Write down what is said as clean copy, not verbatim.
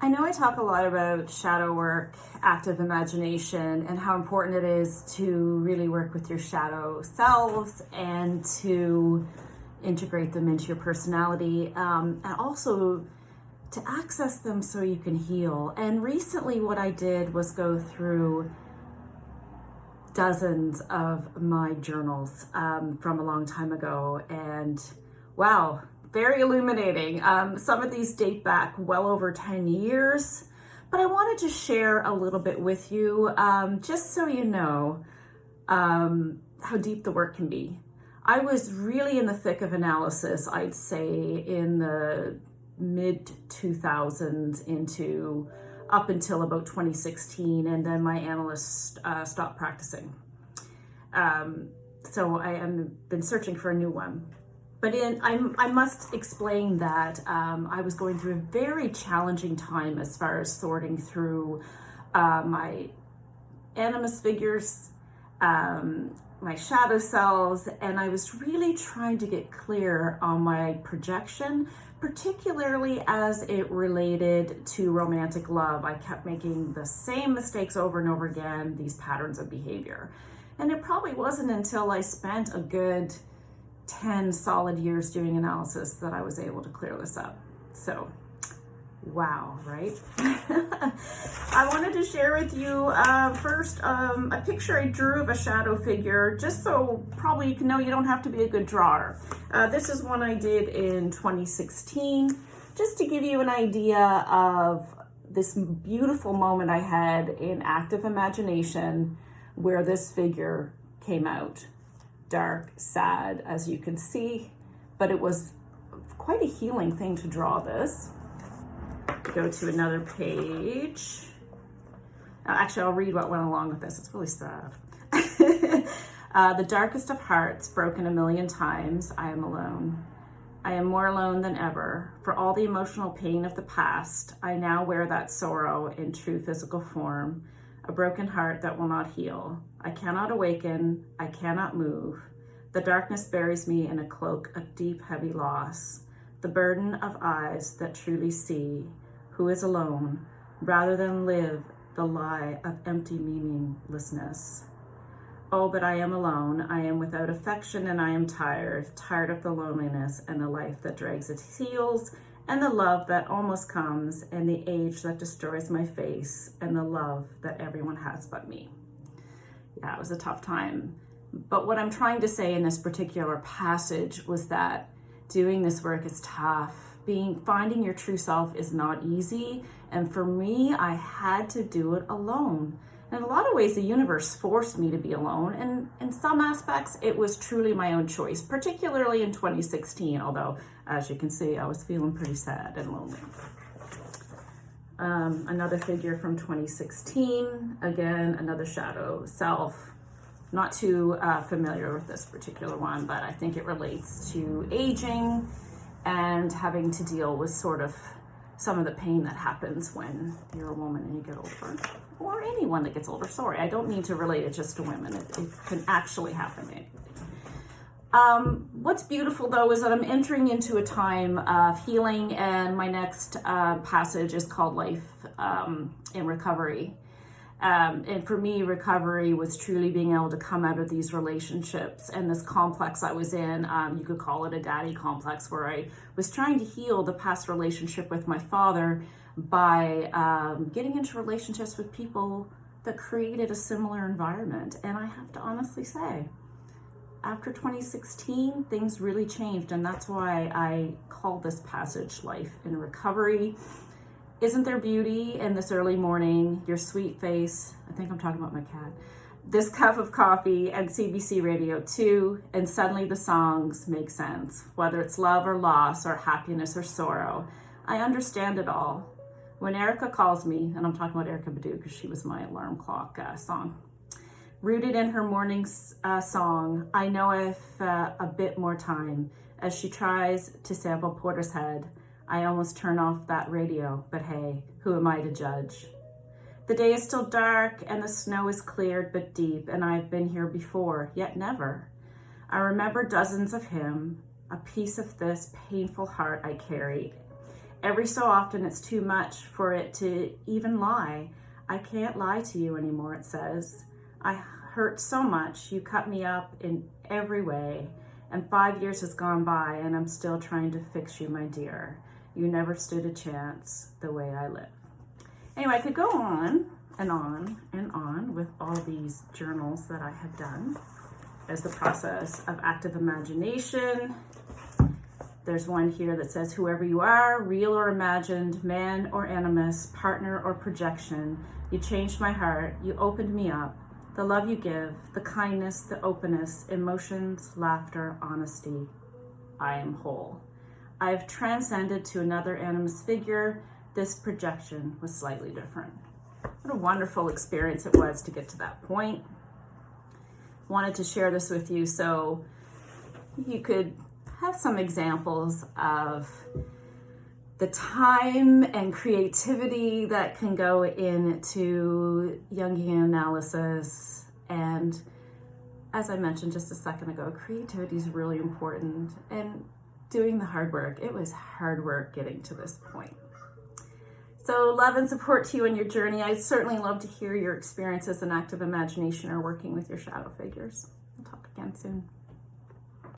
I know I talk a lot about shadow work, active imagination, and how important it is to really work with your shadow selves and to integrate them into your personality, and also to access them so you can heal. And recently, what I did was go through dozens of my journals from a long time ago, and wow, very illuminating. Some of these date back well over 10 years, but I wanted to share a little bit with you just so you know how deep the work can be. I was really in the thick of analysis, I'd say in the mid 2000s into up until about 2016, and then my analyst stopped practicing. So I have been searching for a new one. But I must explain that I was going through a very challenging time as far as sorting through my animus figures, my shadow selves, and I was really trying to get clear on my projection, particularly as it related to romantic love. I kept making the same mistakes over and over again, these patterns of behavior. And it probably wasn't until I spent a good 10 solid years doing analysis that I was able to clear this up. So, wow, right? I wanted to share with you first a picture I drew of a shadow figure, just so probably you can know you don't have to be a good drawer. This is one I did in 2016, just to give you an idea of this beautiful moment I had in active imagination where this figure came out. Dark, sad, as you can see, but it was quite a healing thing to draw this. Go to another page. Actually, I'll read what went along with this. It's really sad. The darkest of hearts, broken a million times, I am alone. I am more alone than ever. For all the emotional pain of the past, I now wear that sorrow in true physical form. A broken heart that will not heal. I cannot awaken, I cannot move. The darkness buries me in a cloak of deep, heavy loss. The burden of eyes that truly see, who is alone, rather than live the lie of empty meaninglessness. Oh, but I am alone, I am without affection, and I am tired of the loneliness and the life that drags its heels, and the love that almost comes, and the age that destroys my face, and the love that everyone has but me. Yeah, it was a tough time. But what I'm trying to say in this particular passage was that doing this work is tough. Finding your true self is not easy. And for me, I had to do it alone. In a lot of ways, the universe forced me to be alone. And in some aspects, it was truly my own choice, particularly in 2016, although, as you can see, I was feeling pretty sad and lonely. Another figure from 2016, again, another shadow self. Not too familiar with this particular one, but I think it relates to aging and having to deal with sort of some of the pain that happens when you're a woman and you get older, or anyone that gets older. Sorry, I don't mean to relate it just to women. It can actually happen to anybody. What's beautiful though is that I'm entering into a time of healing, and my next passage is called Life in Recovery. And for me, recovery was truly being able to come out of these relationships and this complex I was in. You could call it a daddy complex, where I was trying to heal the past relationship with my father by getting into relationships with people that created a similar environment. And I have to honestly say, after 2016, things really changed. And that's why I call this passage Life in Recovery. Isn't there beauty in this early morning, your sweet face? I think I'm talking about my cat. This cup of coffee and CBC Radio 2, and suddenly the songs make sense. Whether it's love or loss or happiness or sorrow, I understand it all. When Erica calls me, and I'm talking about Erykah Badu because she was my alarm clock song. Rooted in her morning song, I know if a bit more time as she tries to sample Portishead. I almost turn off that radio, but hey, who am I to judge? The day is still dark and the snow is cleared but deep, and I've been here before, yet never. I remember dozens of him, a piece of this painful heart I carried. Every so often it's too much for it to even lie. I can't lie to you anymore, it says. I hurt so much. You cut me up in every way. And 5 years has gone by and I'm still trying to fix you, my dear. You never stood a chance the way I live. Anyway, I could go on and on and on with all these journals that I have done as the process of active imagination. There's one here that says, whoever you are, real or imagined, man or animus, partner or projection, you changed my heart, you opened me up. The love you give, the kindness, the openness, emotions, laughter, honesty, I am whole. I have transcended to another animus figure. This projection was slightly different. What a wonderful experience it was to get to that point. Wanted to share this with you so you could have some examples of the time and creativity that can go into Jungian analysis. And as I mentioned just a second ago, creativity is really important, and doing the hard work. It was hard work getting to this point. So love and support to you in your journey. I'd certainly love to hear your experiences in active imagination or working with your shadow figures. We'll talk again soon.